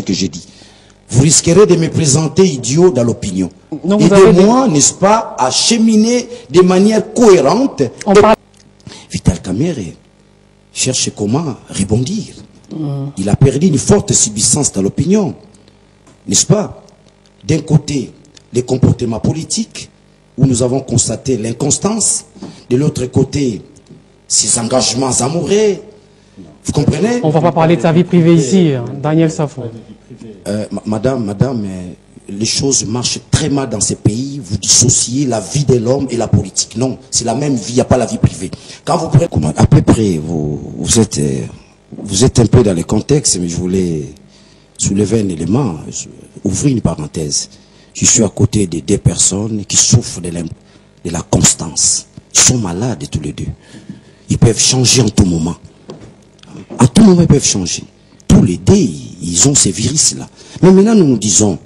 que j'ai dit. Vous risquerez de me présenter idiot dans l'opinion. Et de moi, n'est-ce pas, à cheminer de manière cohérente. Vital Kamerhe cherche comment rebondir. Il a perdu une forte subsistance dans l'opinion. N'est-ce pas? D'un côté, les comportements politiques, où nous avons constaté l'inconstance. De l'autre côté, ses engagements amoureux. Vous comprenez? On ne va pas parler de sa vie privée ici, Daniel Safo. Madame, les choses marchent très mal dans ces pays. Vous dissociez la vie de l'homme et la politique. Non, c'est la même vie, il n'y a pas la vie privée. Quand vous prenez, à peu près, vous êtes un peu dans le contexte, mais je voulais soulever un élément, ouvrir une parenthèse. Je suis à côté de deux personnes qui souffrent de la constance. Ils sont malades tous les deux. Ils peuvent changer en tout moment. À tout moment, ils peuvent changer. Tous les deux, ils ont ces virus-là. Mais maintenant, nous nous disons,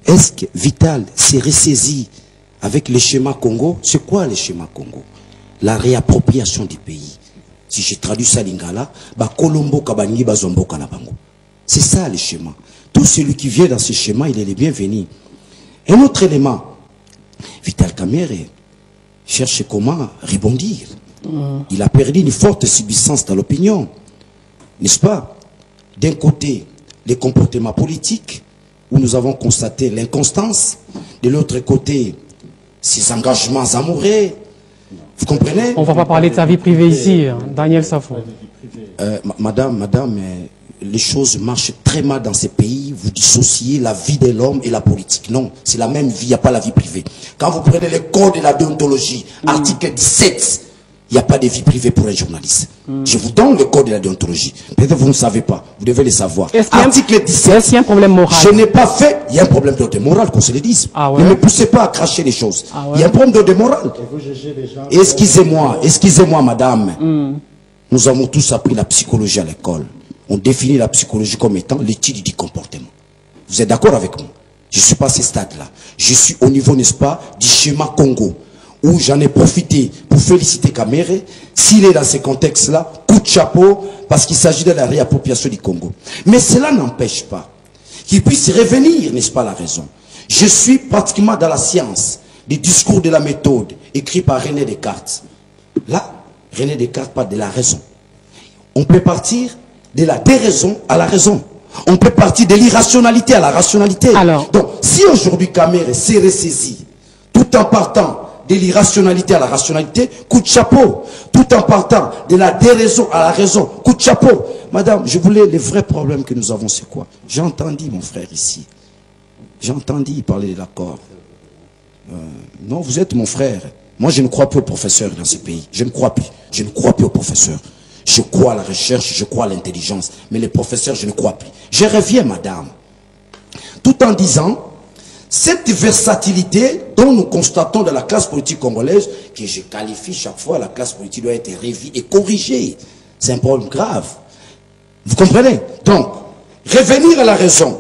est-ce que Vital s'est ressaisi avec le schéma Congo? C'est quoi le schéma Congo? La réappropriation du pays. Si je traduis ça lingala, Kolombo Kabangi Bazombo Kalabango. C'est ça le schéma. Tout celui qui vient dans ce schéma, il est le bienvenu. Un autre élément, Vital Kamerhe cherche comment rebondir. Il a perdu une forte subsistance dans l'opinion. N'est-ce pas? D'un côté, les comportements politiques, où nous avons constaté l'inconstance. De l'autre côté, ses engagements amoureux. Vous comprenez? On ne va pas parler de sa vie privée ici, Daniel Safo. Madame, les choses marchent très mal dans ces pays. Vous dissociez la vie de l'homme et la politique. Non, c'est la même vie, il n'y a pas la vie privée. Quand vous prenez le code de la déontologie, article 17, il n'y a pas de vie privée pour un journaliste. Je vous donne le code de la déontologie. Peut-être que vous ne savez pas, vous devez le savoir. Article 17, est-ce qu'il y a un problème moral? Je n'ai pas fait, il y a un problème d'ordre moral, qu'on se le dise. Ah ouais? Ne me poussez pas à cracher les choses. Il y a un problème d'ordre moral. Excusez-moi, madame. Nous avons tous appris la psychologie à l'école. On définit la psychologie comme étant l'étude du comportement. Vous êtes d'accord avec moi? Je ne suis pas à ce stade-là. Je suis au niveau, n'est-ce pas, du schéma Congo, où j'en ai profité pour féliciter Kamerhe. S'il est dans ce contexte-là, coup de chapeau, parce qu'il s'agit de la réappropriation du Congo. Mais cela n'empêche pas qu'il puisse revenir, n'est-ce pas, la raison. Je suis pratiquement dans la science du discours de la méthode, écrit par René Descartes. Là, René Descartes parle de la raison. On peut partir de la déraison à la raison. On peut partir de l'irrationalité à la rationalité. Alors, donc, si aujourd'hui Kamerhe s'est ressaisi, tout en partant de l'irrationalité à la rationalité, coup de chapeau. Tout en partant de la déraison à la raison, coup de chapeau. Madame, je voulais, les vrais problèmes que nous avons, c'est quoi? J'ai entendu mon frère ici. J'ai entendu parler de l'accord. Non, vous êtes mon frère. Moi, je ne crois plus aux professeurs dans ce pays. Je ne crois plus. Je ne crois plus aux professeurs. Je crois à la recherche, je crois à l'intelligence. Mais les professeurs, je ne crois plus. Je reviens, madame. Tout en disant, cette versatilité dont nous constatons dans la classe politique congolaise, que je qualifie chaque fois, la classe politique doit être revue et corrigée. C'est un problème grave. Vous comprenez? Donc, revenir à la raison.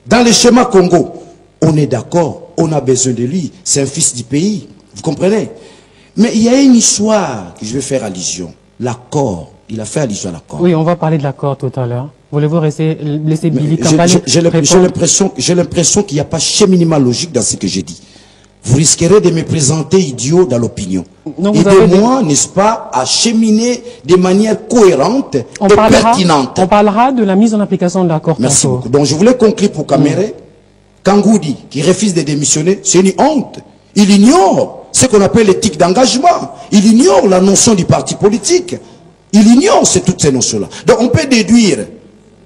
Dans le schéma Congo, on est d'accord, on a besoin de lui. C'est un fils du pays. Vous comprenez? Mais il y a une histoire que je vais faire allusion. L'accord. Il a fait allusion à l'accord. Oui, on va parler de l'accord tout à l'heure. Voulez-vous laisser Billy Kambale J'ai l'impression qu'il n'y a pas cheminement logique dans ce que j'ai dit. Vous risquerez de me présenter idiot dans l'opinion. Et de moi, n'est-ce pas, à cheminer de manière cohérente et pertinente. On parlera de la mise en application de l'accord. Merci beaucoup. Donc je voulais conclure pour Kamerhe. Kangoudi, qui refuse de démissionner, c'est une honte. Il ignore ce qu'on appelle l'éthique d'engagement. Il ignore la notion du parti politique. Il ignore toutes ces notions-là. Donc on peut déduire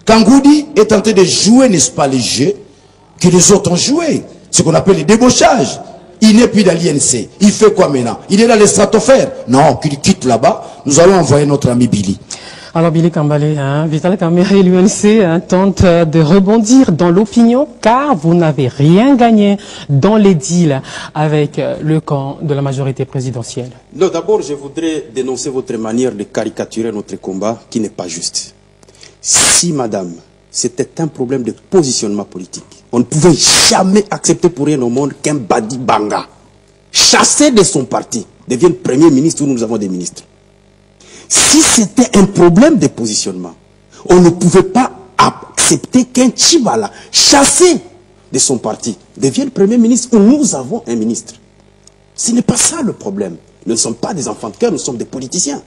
Kangoudi est en train de jouer, n'est-ce pas, les jeux que les autres ont joué. Ce qu'on appelle le débauchage. Il n'est plus dans l'INC. Il fait quoi maintenant? Il est dans les stratosphères. Non, qu'il quitte là-bas. Nous allons envoyer notre ami Billy. Alors Billy Kambale, Vital Kamerhe et l'UNC tentent de rebondir dans l'opinion car vous n'avez rien gagné dans les deals avec le camp de la majorité présidentielle. Non, d'abord je voudrais dénoncer votre manière de caricaturer notre combat qui n'est pas juste. Si madame, c'était un problème de positionnement politique, on ne pouvait jamais accepter pour rien au monde qu'un Badi Banga, chassé de son parti, devienne premier ministre où nous avons des ministres. Si c'était un problème de positionnement, on ne pouvait pas accepter qu'un Tchibala, chassé de son parti, devienne Premier ministre où nous avons un ministre. Ce n'est pas ça le problème. Nous ne sommes pas des enfants de cœur, nous sommes des politiciens.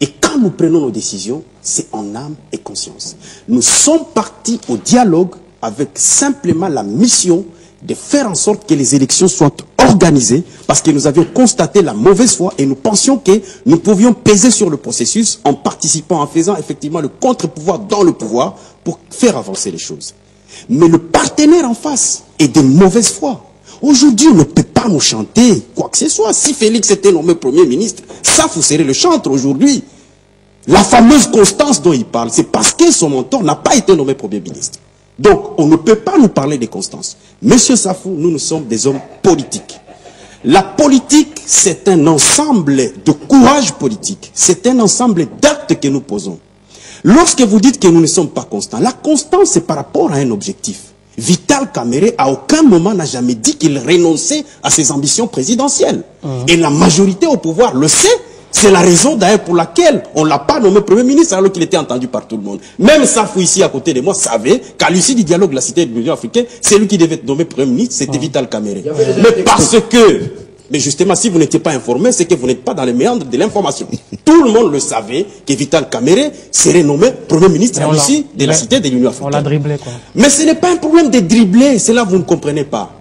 Et quand nous prenons nos décisions, c'est en âme et conscience. Nous sommes partis au dialogue avec simplement la mission de faire en sorte que les élections soient organisées parce que nous avions constaté la mauvaise foi et nous pensions que nous pouvions peser sur le processus en participant, en faisant effectivement le contre-pouvoir dans le pouvoir pour faire avancer les choses. Mais le partenaire en face est de mauvaise foi. Aujourd'hui, on ne peut pas nous chanter quoi que ce soit. Si Félix était nommé Premier ministre, ça, vous serez le chantre aujourd'hui. La fameuse constance dont il parle, c'est parce que son mentor n'a pas été nommé Premier ministre. Donc, on ne peut pas nous parler de constance. Monsieur Safou, nous sommes des hommes politiques. La politique, c'est un ensemble de courage politique. C'est un ensemble d'actes que nous posons. Lorsque vous dites que nous ne sommes pas constants, la constance, c'est par rapport à un objectif. Vital Kamerhe, à aucun moment, n'a jamais dit qu'il renonçait à ses ambitions présidentielles. Et la majorité au pouvoir le sait. C'est la raison d'ailleurs pour laquelle on ne l'a pas nommé Premier ministre alors qu'il était entendu par tout le monde. Même Safou ici à côté de moi savait qu'à l'issue du dialogue de la cité de l'Union africaine, c'est lui qui devait être nommé Premier ministre, c'était Vital Kamerhe. Mais parce que, mais justement, si vous n'étiez pas informé, c'est que vous n'êtes pas dans les méandres de l'information. Tout le monde le savait que Vital Kamerhe serait nommé Premier ministre à l'issue de la cité de l'Union africaine. On l'a dribblé, quoi. Mais ce n'est pas un problème de dribbler, c'est là que vous ne comprenez pas.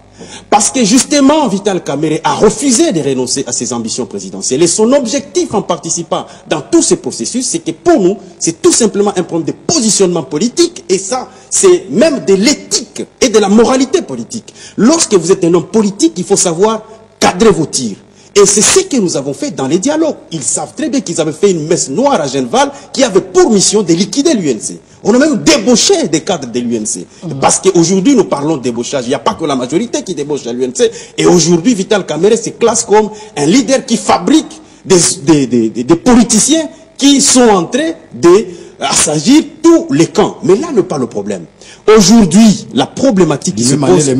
Parce que justement, Vital Kamerhe a refusé de renoncer à ses ambitions présidentielles. Et son objectif en participant dans tous ces processus, c'est que pour nous, c'est tout simplement un problème de positionnement politique. Et ça, c'est même de l'éthique et de la moralité politique. Lorsque vous êtes un homme politique, il faut savoir cadrer vos tirs. Et c'est ce que nous avons fait dans les dialogues. Ils savent très bien qu'ils avaient fait une messe noire à Genval qui avait pour mission de liquider l'UNC. On a même débauché des cadres de l'UNC. Parce qu'aujourd'hui, nous parlons de débauchage. Il n'y a pas que la majorité qui débauche à l'UNC. Et aujourd'hui, Vital Kamerhe se classe comme un leader qui fabrique des politiciens qui sont en train d'assagir tous les camps. Mais là n'est pas le problème. Aujourd'hui, la problématique qui se pose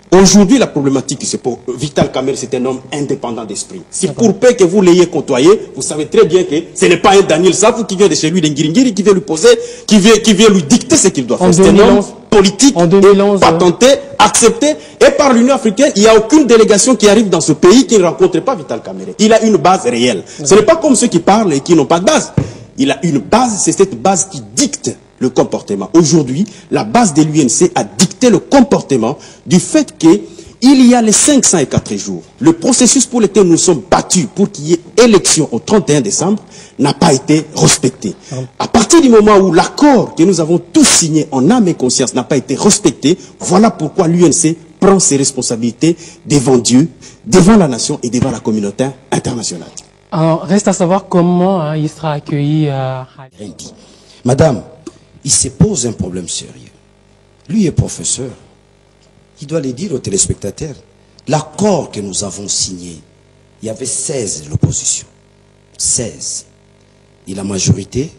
aujourd'hui, la problématique qui se pose, Vital Kamerhe, c'est un homme indépendant d'esprit. Si pour peu que vous l'ayez côtoyé, vous savez très bien que ce n'est pas un Daniel Safou qui vient de chez lui, d'Ngiringiri, qui vient lui poser, qui vient lui dicter ce qu'il doit faire. C'est un homme politique, patenté, accepté, et par l'Union africaine, il n'y a aucune délégation qui arrive dans ce pays qui ne rencontre pas Vital Kamerhe. Il a une base réelle. Ce n'est pas comme ceux qui parlent et qui n'ont pas de base. Il a une base, c'est cette base qui dicte le comportement. Aujourd'hui, la base de l'UNC a dicté le comportement du fait qu'il y a les 504 jours. Le processus pour lequel nous sommes battus pour qu'il y ait élection au 31 décembre n'a pas été respecté. À partir du moment où l'accord que nous avons tous signé en âme et conscience n'a pas été respecté, voilà pourquoi l'UNC prend ses responsabilités devant Dieu, devant la nation et devant la communauté internationale. Alors, reste à savoir comment il sera accueilli à... Madame, il se pose un problème sérieux. Lui est professeur. Il doit le dire aux téléspectateurs. L'accord que nous avons signé, il y avait 16 de l'opposition. 16. Et la majorité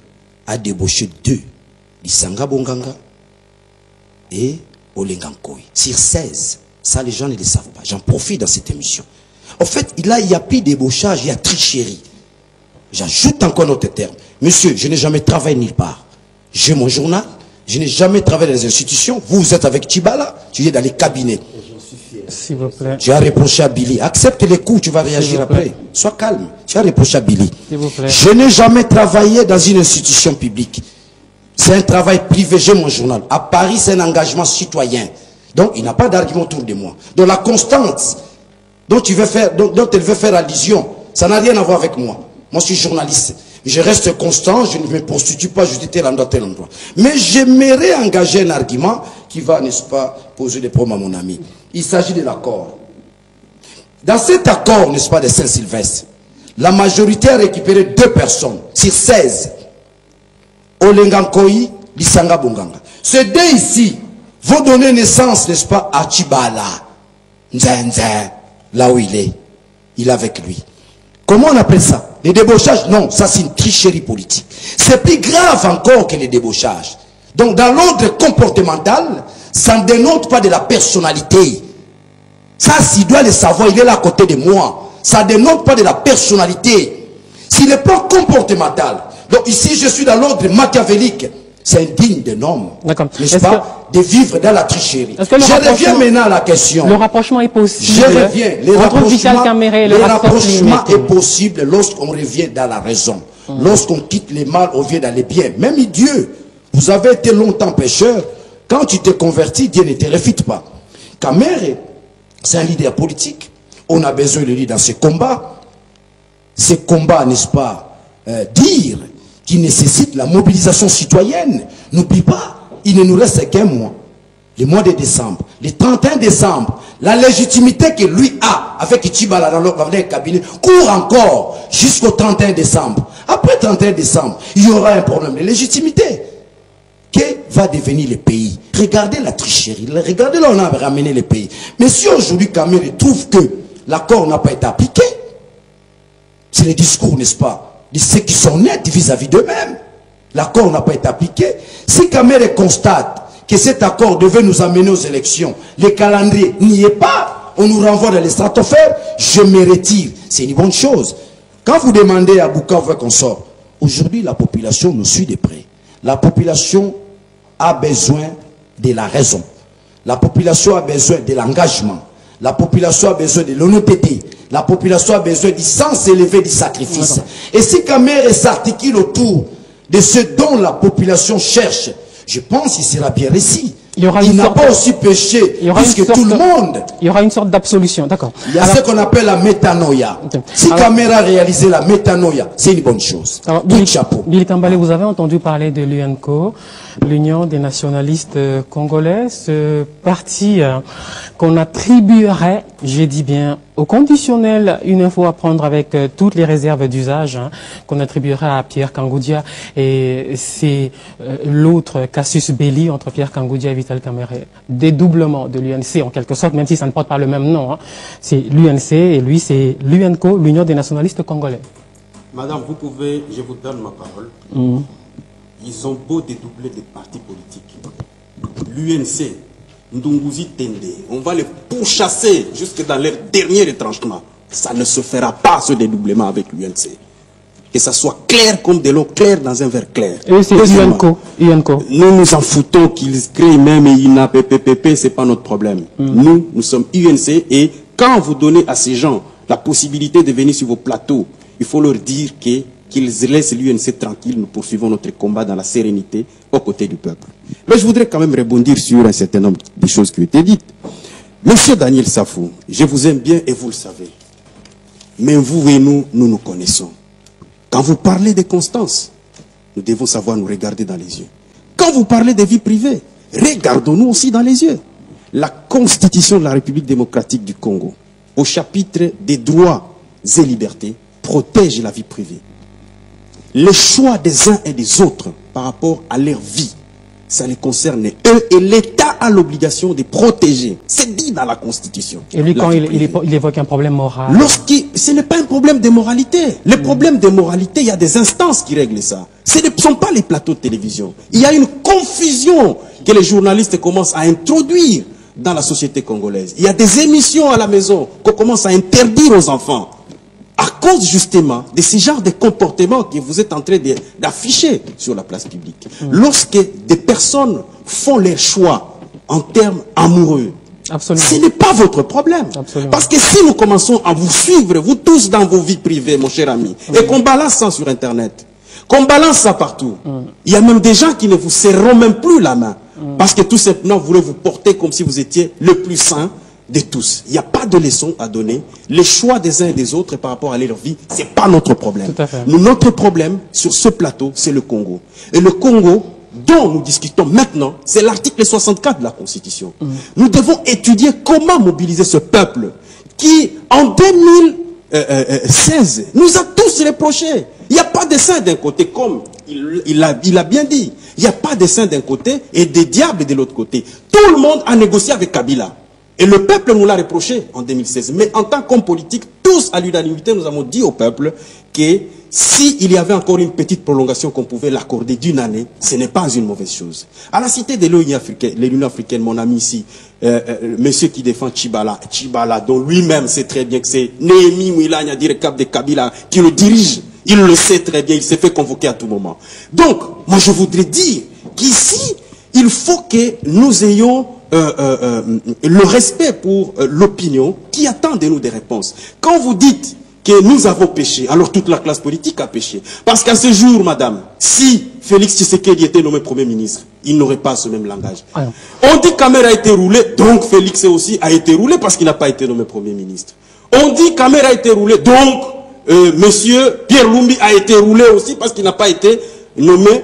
a débauché 2. Lisanga Bonganga et Olengankoi. Sur 16. Ça, les gens ne le savent pas. J'en profite dans cette émission. En fait, il n'y a plus de débauchage, il y a tricherie. J'ajoute encore notre terme. Monsieur, je n'ai jamais travaillé nulle part. J'ai mon journal, je n'ai jamais travaillé dans les institutions. Vous êtes avec Tchibala, tu es dans les cabinets. S'il vous plaît. Tu as reproché à Billy. Accepte les coups, tu vas réagir après. Sois calme. Tu as reproché à Billy. S'il vous plaît. Je n'ai jamais travaillé dans une institution publique. C'est un travail privé, j'ai mon journal. À Paris, c'est un engagement citoyen. Donc, il n'a pas d'argument autour de moi. Donc, la constance dont elle veut faire allusion, ça n'a rien à voir avec moi. Moi, je suis journaliste. Je reste constant, je ne me prostitue pas, je dis tel endroit. Mais j'aimerais engager un argument qui va, n'est-ce pas, poser des problèmes à mon ami. Il s'agit de l'accord. Dans cet accord, n'est-ce pas, de Saint-Sylvestre, la majorité a récupéré 2 personnes sur 16. Olengankoi, Lisanga Bonganga. Ces 2 ici vont donner naissance, n'est-ce pas, à Tchibala. Nzanza, là où il est avec lui. Comment on appelle ça? Les débauchages? Non, ça c'est une tricherie politique. C'est plus grave encore que les débauchages. Donc dans l'ordre comportemental, ça ne dénote pas de la personnalité. Ça, s'il doit le savoir, il est là à côté de moi. Ça ne dénote pas de la personnalité. S'il n'est pas comportemental. Donc ici, je suis dans l'ordre machiavélique. c'est indigne d'un homme, n'est-ce Est-ce pas, de vivre dans la tricherie. Je reviens maintenant à la question. Le rapprochement est possible. Je reviens. Le rapprochement est possible lorsqu'on revient dans la raison. Lorsqu'on quitte les mal, on vient dans les biens. Même Dieu, vous avez été longtemps pécheur. Quand tu te convertis, Dieu ne te réfute pas. Kamere, c'est un leader politique. On a besoin de lui dans ses combats. Ces combats, n'est-ce pas, dire qui nécessite la mobilisation citoyenne. N'oublie pas, il ne nous reste qu'un mois. Le mois de décembre, le 31 décembre, la légitimité que lui a avec Tchibala dans le cabinet court encore jusqu'au 31 décembre. Après 31 décembre, il y aura un problème de légitimité. Que va devenir le pays? Regardez la tricherie, regardez là où on a ramené le pays. Mais si aujourd'hui Kamere trouve que l'accord n'a pas été appliqué, c'est le discours, n'est-ce pas, de ceux qui sont nets vis-à-vis d'eux-mêmes. L'accord n'a pas été appliqué. Si Kamere constate que cet accord devait nous amener aux élections, le calendrier n'y est pas, on nous renvoie dans les stratosphères, je me retire. C'est une bonne chose. Quand vous demandez à Bukavu qu'on sort, aujourd'hui la population nous suit de près. La population a besoin de la raison. La population a besoin de l'engagement. La population a besoin de l'honnêteté. La population a besoin du sens élevé du sacrifice. Et si Kamere s'articule autour de ce dont la population cherche, je pense qu'il sera bien réussi. Il n'a pas aussi péché puisque tout le monde. Il y aura une sorte d'absolution, d'accord. Il y a ce qu'on appelle la métanoïa. Si Kamere a réalisé la métanoïa, c'est une bonne chose. Alors, Billy Tambale, vous avez entendu parler de l'UNCO, l'Union des nationalistes congolais, ce parti qu'on attribuerait, j'ai dit bien, au conditionnel, une info à prendre avec toutes les réserves d'usage, qu'on attribuerait à Pierre Kangoudia, et c'est l'autre casus belli entre Pierre Kangoudia et Vital Kamerhe. Dédoublement de l'UNC en quelque sorte, même si ça ne porte pas le même nom. C'est l'UNC et lui c'est l'UNCO, l'Union des nationalistes congolais. Madame, vous pouvez, je vous donne ma parole. Ils ont beau dédoubler des partis politiques. L'UNC, Ndunguzi Tende, on va les pourchasser jusque dans leur dernier retranchement. Ça ne se fera pas ce dédoublement avec l'UNC. Que ça soit clair comme de l'eau claire dans un verre clair. Et c'est UNCO. Nous nous en foutons qu'ils créent même et INAPPPP, c'est pas notre problème. Nous sommes UNC et quand vous donnez à ces gens la possibilité de venir sur vos plateaux, il faut leur dire qu'ils laissent l'UNC tranquille, nous poursuivons notre combat dans la sérénité aux côtés du peuple. Mais je voudrais quand même rebondir sur un certain nombre de choses qui ont été dites. Monsieur Daniel Safou, je vous aime bien et vous le savez. Mais vous et nous, nous nous connaissons. Quand vous parlez de constance, nous devons savoir nous regarder dans les yeux. Quand vous parlez de vie privée, regardons-nous aussi dans les yeux. La Constitution de la République démocratique du Congo, au chapitre des droits et libertés, protège la vie privée. Les choix des uns et des autres par rapport à leur vie, ça les concerne eux et l'État a l'obligation de protéger. C'est dit dans la Constitution. Et lui, quand il évoque un problème moral. Ce n'est pas un problème de moralité. Le problème de moralité, il y a des instances qui règlent ça. Ce ne sont pas les plateaux de télévision. Il y a une confusion que les journalistes commencent à introduire dans la société congolaise. Il y a des émissions à la maison qu'on commence à interdire aux enfants. À cause justement de ce genre de comportements que vous êtes en train d'afficher sur la place publique. Lorsque des personnes font leur choix en termes amoureux, ce n'est pas votre problème. Parce que si nous commençons à vous suivre, vous tous dans vos vies privées, mon cher ami, et qu'on balance ça sur Internet, qu'on balance ça partout, il y a même des gens qui ne vous serreront même plus la main. Parce que tout simplement, vous voulez vous porter comme si vous étiez le plus saint de tous. Il n'y a pas de leçon à donner. Les choix des uns et des autres par rapport à leur vie, ce n'est pas notre problème. Notre problème sur ce plateau, c'est le Congo. Et le Congo, dont nous discutons maintenant, c'est l'article 64 de la Constitution. Nous devons étudier comment mobiliser ce peuple qui, en 2016, nous a tous reproché. Il n'y a pas de saint d'un côté, comme il a bien dit. Il n'y a pas de saint d'un côté et des diables de l'autre côté. Tout le monde a négocié avec Kabila. Et le peuple nous l'a reproché en 2016. Mais en tant qu'homme politique, tous à l'unanimité, nous avons dit au peuple que s'il y avait encore une petite prolongation qu'on pouvait l'accorder d'une année, ce n'est pas une mauvaise chose. À la cité de l'Union africaine, mon ami ici, monsieur qui défend Tchibala, dont lui-même sait très bien que c'est Néhémie Mouilanya, directeur de Kabila, qui le dirige. Il le sait très bien, il s'est fait convoquer à tout moment. Donc, moi je voudrais dire qu'ici, il faut que nous ayons le respect pour l'opinion qui attend de nous des réponses. Quand vous dites que nous avons péché, alors toute la classe politique a péché. Parce qu'à ce jour, madame, si Félix Tshisekedi était nommé Premier ministre, il n'aurait pas ce même langage. On dit qu'Amer a été roulé, donc Félix aussi a été roulé parce qu'il n'a pas été nommé Premier ministre. On dit qu'Amer a été roulé, donc monsieur Pierre Lumbi a été roulé aussi parce qu'il n'a pas été nommé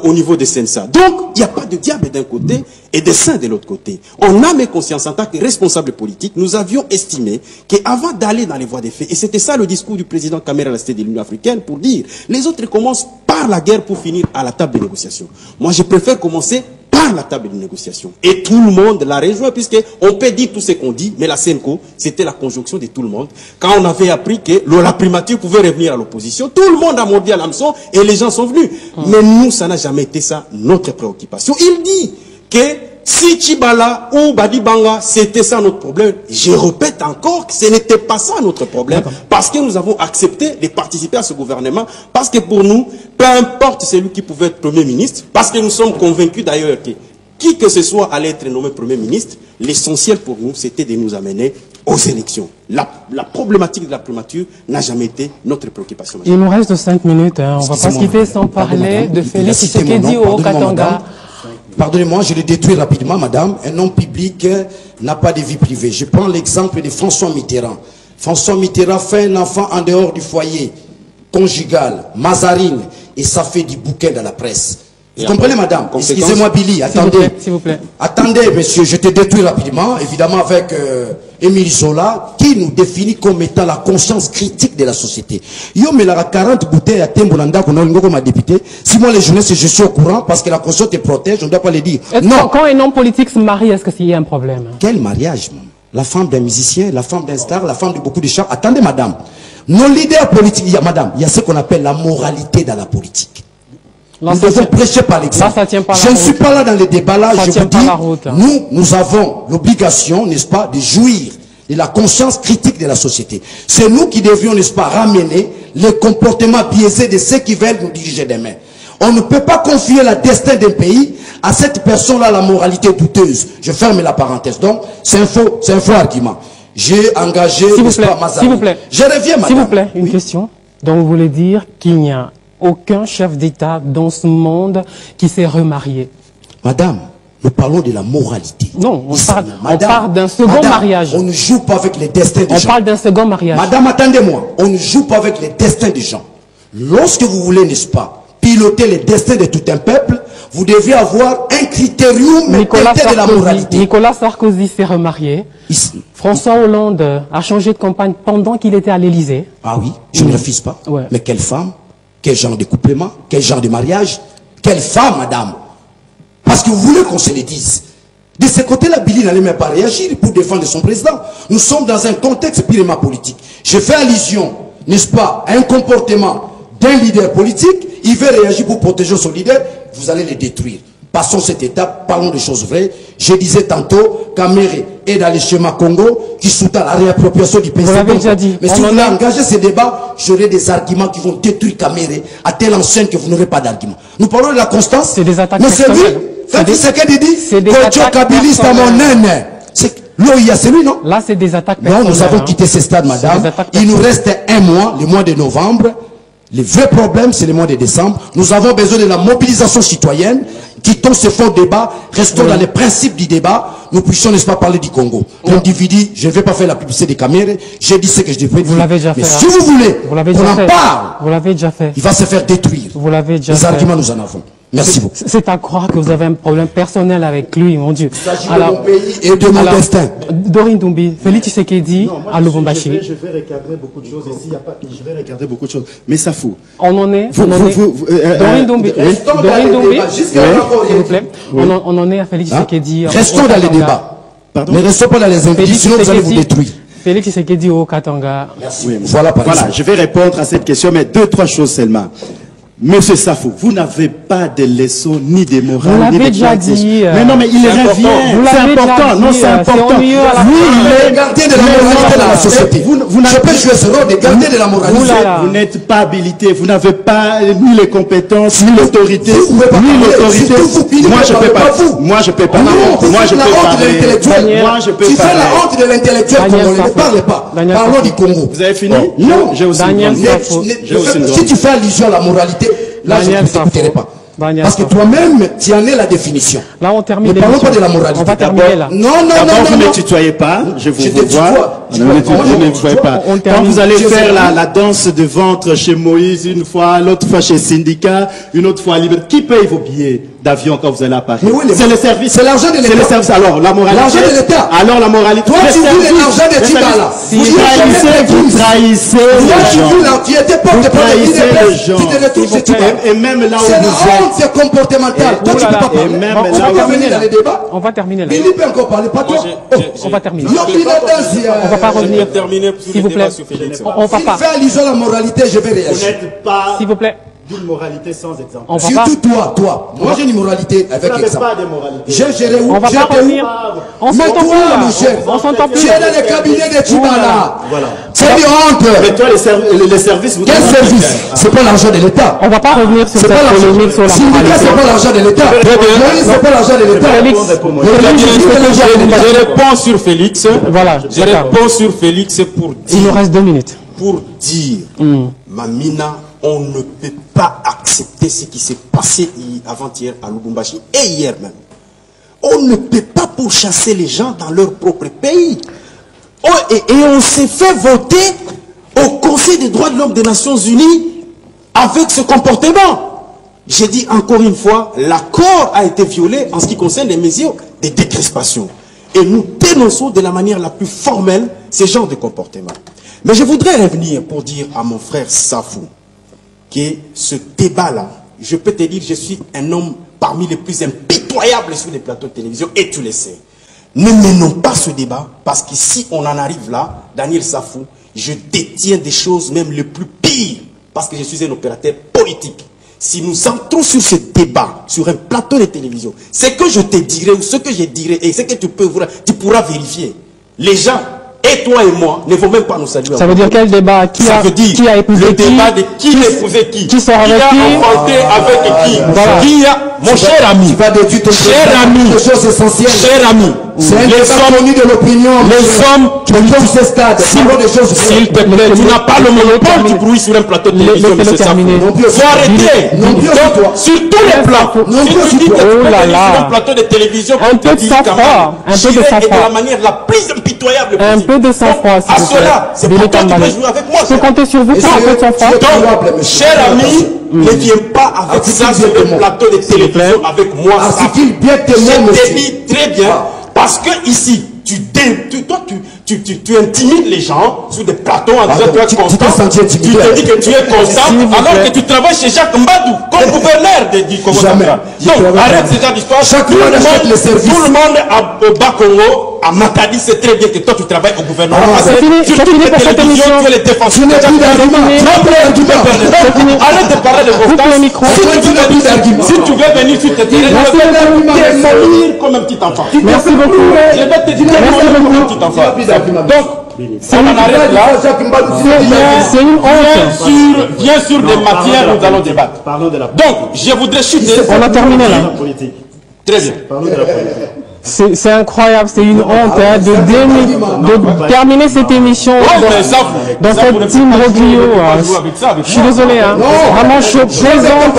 au niveau des Sensa. Donc, il n'y a pas de diable d'un côté et de saint de l'autre côté. On a mes consciences en tant que responsables politiques. Nous avions estimé qu'avant d'aller dans les voies des faits, et c'était ça le discours du président Kamere à la Cité de l'Union africaine pour dire, les autres commencent par la guerre pour finir à la table de négociation. Moi, je préfère commencer par la table de négociation. Et tout le monde l'a rejoint, puisqu'on peut dire tout ce qu'on dit, mais la SENCO, c'était la conjonction de tout le monde. Quand on avait appris que la primature pouvait revenir à l'opposition, tout le monde a mordu à l'hameçon et les gens sont venus. Mais nous, ça n'a jamais été ça, notre préoccupation. Il dit que si Tchibala ou Badibanga, c'était ça notre problème. Je répète encore que ce n'était pas ça notre problème, parce que nous avons accepté de participer à ce gouvernement, parce que pour nous, peu importe celui qui pouvait être Premier ministre, parce que nous sommes convaincus d'ailleurs que qui que ce soit allait être nommé Premier ministre, l'essentiel pour nous, c'était de nous amener aux élections. La problématique de la primature n'a jamais été notre préoccupation. Il nous reste 5 minutes, hein. On ne va pas se quitter sans parler de Félix Tshisekedi au Katanga. Pardonnez-moi, je le détruis rapidement, madame. Un homme public n'a pas de vie privée. Je prends l'exemple de François Mitterrand. François Mitterrand fait un enfant en dehors du foyer conjugal, Mazarine, et ça fait du bouquin dans la presse. Vous comprenez, madame? Excusez-moi, Billy, attendez. S'il vous plaît. Attendez, monsieur, je te détruis rapidement, évidemment avec Émile Zola, qui nous définit comme étant la conscience critique de la société. Yo, mais la 40 bouteilles à Tembolanda, qu'on a comme député. Si moi, les jeunesses, je suis au courant, parce que la conscience te protège, on ne doit pas le dire. Non. Quand un homme politique se marie, est-ce qu'il y a un problème? Quel mariage, man? La femme d'un musicien, la femme d'un star, la femme de beaucoup de chars. Attendez, madame. Nos leaders politiques, madame, il y a ce qu'on appelle la moralité dans la politique. Là, nous devons prêcher par l'exemple. Je ne suis pas là dans les débats là, je vous dis, nous avons l'obligation, n'est-ce pas, de jouir de la conscience critique de la société. C'est nous qui devions, n'est-ce pas, ramener les comportements biaisés de ceux qui veulent nous diriger demain. On ne peut pas confier le destin d'un pays à cette personne-là, la moralité douteuse. Je ferme la parenthèse. Donc, c'est un faux argument. J'ai engagé, n'est-ce pas, Mazarine. S'il vous plaît. Je reviens, madame. S'il vous plaît, une question. Donc, vous voulez dire qu'il n'y a aucun chef d'État dans ce monde qui s'est remarié? Madame, nous parlons de la moralité. Non, on parle d'un second mariage. On ne joue pas avec les destins des gens. On parle d'un second mariage. Madame, attendez-moi. On ne joue pas avec les destins des gens. Lorsque vous voulez, n'est-ce pas, piloter les destins de tout un peuple, vous devez avoir un critérium de la moralité. Nicolas Sarkozy s'est remarié. François Hollande a changé de campagne pendant qu'il était à l'Élysée. Ah oui, je ne refuse pas. Ouais. Mais quelle femme? Quel genre de couplement? Quel genre de mariage? Quelle femme, madame? Parce que vous voulez qu'on se le dise. De ce côté-là, Billy n'allait même pas réagir pour défendre son président. Nous sommes dans un contexte purement politique. Je fais allusion, n'est-ce pas, à un comportement d'un leader politique. Il veut réagir pour protéger son leader. Vous allez le détruire. Passons cette étape, parlons des choses vraies. Je disais tantôt qu'Amere est dans le schéma Congo qui soutient la réappropriation du président. Vous l'avez déjà dit. Mais si vous voulez engager ces débats, j'aurai des arguments qui vont détruire Kamere à telle enseigne que vous n'aurez pas d'argument. Nous parlons de la constance. C'est des attaques. Mais c'est lui, quand il s'est dit, Kocho Kabilis à mon naine. L'OIA, c'est lui, non? Là, c'est des attaques. Non, nous avons quitté ce stade, madame. Il nous reste un mois, le mois de novembre. Le vrai problème, c'est le mois de décembre. Nous avons besoin de la mobilisation citoyenne. Quittons ce faux débat. Restons dans les principes du débat. Nous puissions, n'est-ce pas, parler du Congo. L'individu, je ne vais pas faire la publicité des caméras. J'ai dit ce que je devrais dire. Vous l'avez déjà fait. Mais si vous voulez, on en parle. Vous l'avez déjà fait. Il va se faire détruire. Vous l'avez déjà fait. Les arguments, nous en avons. Merci beaucoup. C'est à croire que vous avez un problème personnel avec lui, mon Dieu. Il s'agit de mon pays et de mon destin. Dorine Dumbi, Félix Tshisekedi à Lubumbashi. Je vais recadrer beaucoup de choses ici. Je vais recadrer beaucoup de choses. Mais ça fout. On en est. Dorine Dumbi. Dorine Dumbi. S'il vous plaît. On en est à Félix Tshisekedi. Restons dans les débats. Mais restons pas dans les indices, sinon vous allez vous détruire. Félix Tshisekedi au Katanga. Merci. Voilà, je vais répondre à cette question, mais 2-3 choses seulement. Monsieur Safou, vous n'avez pas de leçons ni de morale. Vous l'avez ni de déjà dit. Mais non, mais il revient. C'est important. Non, c'est important. Oui, il est gardien de la moralité dans la société. Vous n'avez pas joué ce rôle de gardien de la moralité. Vous n'êtes pas habilité. Vous n'avez pas ni les compétences, ni l'autorité. Ni l'autorité. Moi, je peux pas. Moi, je peux pas. Moi, je peux pas. Moi, je peux pas. Tu fais la honte de l'intellectuel congolais. Ne parle pas. Parlons du Congo. Vous avez fini? Non. J'ai aussi une Si tu fais allusion à la moralité, là, je ne t'écouterai pas. Parce que toi-même, tu en es la définition. Là, on termine. Ne parlons pas de la moralité. On va terminer là. Non. Vous ne tutoyez pas. Je vous vois. Vous ne tutoyez pas. Quand vous allez faire la danse de ventre chez Moïse une fois, l'autre fois chez Syndicat, une autre fois à Liberté, qui paye vos billets d'avion quand vous allez à Paris? C'est le service. C'est l'argent de l'État. C'est le service. Alors, la moralité. L'argent de l'État. Alors, la moralité. Toi, tu veux l'argent de Tibala. Vous trahissez les gens. Tu étais porte-parole de gens. Et même là où vous êtes. C'est comportemental. Toi, tu peux pas parler. On va terminer là. Philippe peut encore parler, pas toi. On va terminer. On va pas revenir. S'il vous plaît. On va pas. S'il fait allusion à la moralité, je vais réagir. Vous n'êtes pas s'il vous plaît. d'une moralité sans exemple. Surtout toi. Moi, j'ai une moralité avec exemple. Pas de moralité. J'ai géré où? On va pas revenir. On s'entend plus là. On s'entend plus. Tu es dans le cabinet de Tibala. Voilà. C'est une honte. Mais toi, les services, vous quel service? C'est pas l'argent de l'État. On va pas revenir sur cette polémique sur la moralité. C'est pas l'argent de l'État. C'est pas l'argent de l'État. Je réponds sur Félix. Voilà. Je réponds sur Félix pour dire. Il nous reste 2 minutes. Pour dire, Mamina, on ne peut pas accepter ce qui s'est passé avant-hier à Lubumbashi et hier même. On ne peut pas pourchasser les gens dans leur propre pays. Et on s'est fait voter au Conseil des droits de l'homme des Nations Unies avec ce comportement. J'ai dit encore une fois, l'accord a été violé en ce qui concerne les mesures de décrispation. Et nous dénonçons de la manière la plus formelle ce genre de comportement. Mais je voudrais revenir pour dire à mon frère Safou que ce débat-là, je peux te dire, je suis un homme parmi les plus impitoyables sur les plateaux de télévision, et tu le sais. Ne menons pas ce débat, parce que si on en arrive là, Daniel Safou, je détiens des choses même les plus pires, parce que je suis un opérateur politique. Si nous entrons sur ce débat, sur un plateau de télévision, ce que je te dirai, ou ce que je dirai, et ce que tu pourras vérifier, les gens, et toi et moi, ne vont même pas nous saluer. Ça veut dire quel débat? Qui a épousé le débat de qui a épousé qui sort avec qui a inventé avec qui voilà. Qui a... Mon cher ami, cher ami, choses essentielles. Cher ami, c'est un débat connu de l'opinion. Les hommes, s'il te plaît, tu n'as pas le monopole du bruit sur un plateau de télévision, monsieur Safou. Faut arrêter. Sur tous les plateaux. Si tu dis que tu peux venir sur un plateau de télévision, un peu de sang-froid, un peu de sang-froid. de la manière la plus impitoyable possible. Un peu de sang-froid, s'il vous plaît. C'est pour toi que tu peux jouer avec moi. Je peux compter sur vous pour un peu de sang-froid. Donc, cher ami, ne viens pas avec ça sur le plateau de télévision avec moi. Je te dis très bien, parce que ici, tu intimides les gens sur des plateaux en disant que tu es constant. Tu te dis que tu es constant alors que tu travailles chez Jacques Mbadou comme gouverneur du Congo central. Donc arrête ce genre d'histoire. Tout le monde au Bas-Congo, à Matadi, c'est très bien que toi tu travailles au gouvernement. C'est fini pour cette émission. Tu es le défenseur de arrête de parler de vos si tu veux venir sur tes terrains, je vais te démolir comme un petit enfant. Merci beaucoup. Je vais te démolir comme un petit enfant. Donc, on en arrête là. C'est une honte. Bien sûr, des matières, nous allons débattre. Donc, je voudrais chuter. On a terminé là. Très bien. C'est incroyable, c'est une honte de terminer cette émission dans cette team Roglio. Je suis désolé, hein. Vraiment, je présente.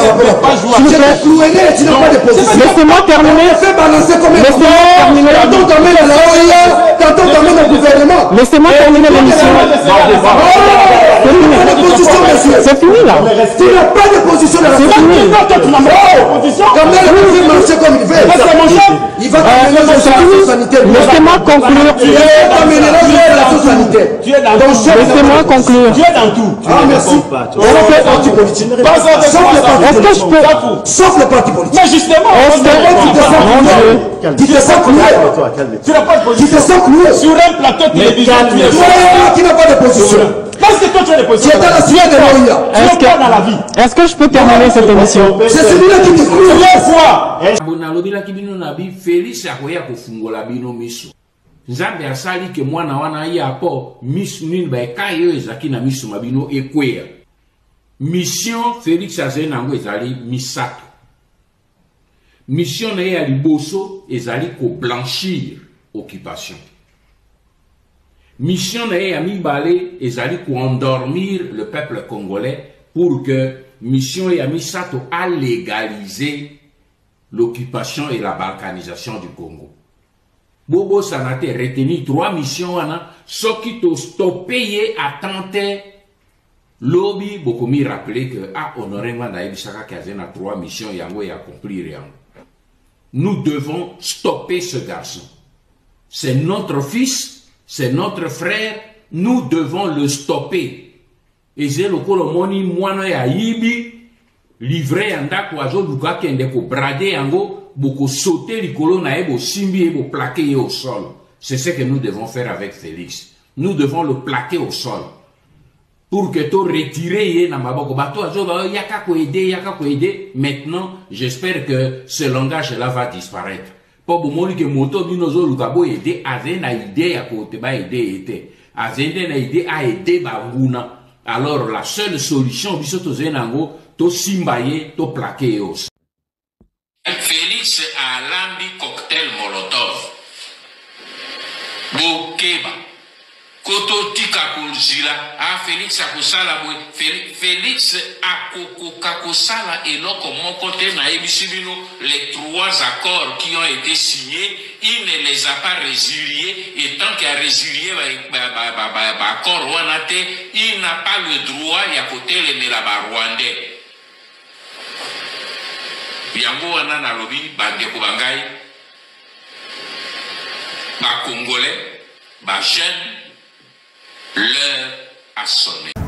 Laissez-moi terminer. Laissez-moi terminer l'émission. C'est fini là. Tu n'as pas de position dans la Laissez-moi conclure. Laissez-moi conclure. Tu es dans tout. Ah, merci. Est-ce que je peux... Sauf le parti politique. Mais justement, tu te sens cloué. Tu n'as pas de position. Tu te sens cloué. Sur un plateau de télévision, tu n'as pas de position. Parce que toi, tu as des positions. Tu es dans la suite de Moïla. Tu es pas dans la vie. Est-ce que je peux terminer cette émission? C'est celui-là qui te croit. Félix akoya kofungola bino miso. Nzambe asali ke mwana wana ya po miso nini ba kayo ezaki na miso mabino ekwea. Mission Félix Azenango ezali misato. Mission na ya liboso ezali ko blanchir occupation. Mission na ya mibale ezali ko endormir le peuple congolais pour que mission ya misato a légaliser l'occupation et la balkanisation du Congo. Bobo Sanate retenu 3 missions wana soki to stopper attente lobby beaucoup mi rappeler que honoré manda ebisaka kazena 3 missions yango et accomplir yango. Nous devons stopper ce garçon. C'est notre fils, c'est notre frère, nous devons le stopper. Et j'ai le kolomoni mwana ya yibi livré andako azo luka kende ko brader yango boko sauter likolo na ebo simbi ebo plaquer au sol. C'est ce que nous devons faire avec Félix. Nous devons le plaquer au sol. Pour que to retirer na maboko bato azo ba yaka ko aider. Maintenant, j'espère que ce langage là va disparaître. Pour bomoni que moto bino zo luka bo aider azena idée ya ko te ba aider était. Azenda na idée a aider ba nguna. Alors la seule solution bisoto zenango to simbaye to plaquer au sol. Félix a lambi cocktail Molotov. Bokeba. Koto tika kulzila. Félix a kosala boy. Félix a kosala eloko mokote na ebisibino les 3 accords qui ont été signés. Il ne les a pas résiliés. Et tant qu'il a résilié accord wanate, il n'a pas le droit ya kote le la Rwandais. Yango wana na lobi bandeko bangai ba congolais ba jeune l'heure a sonné.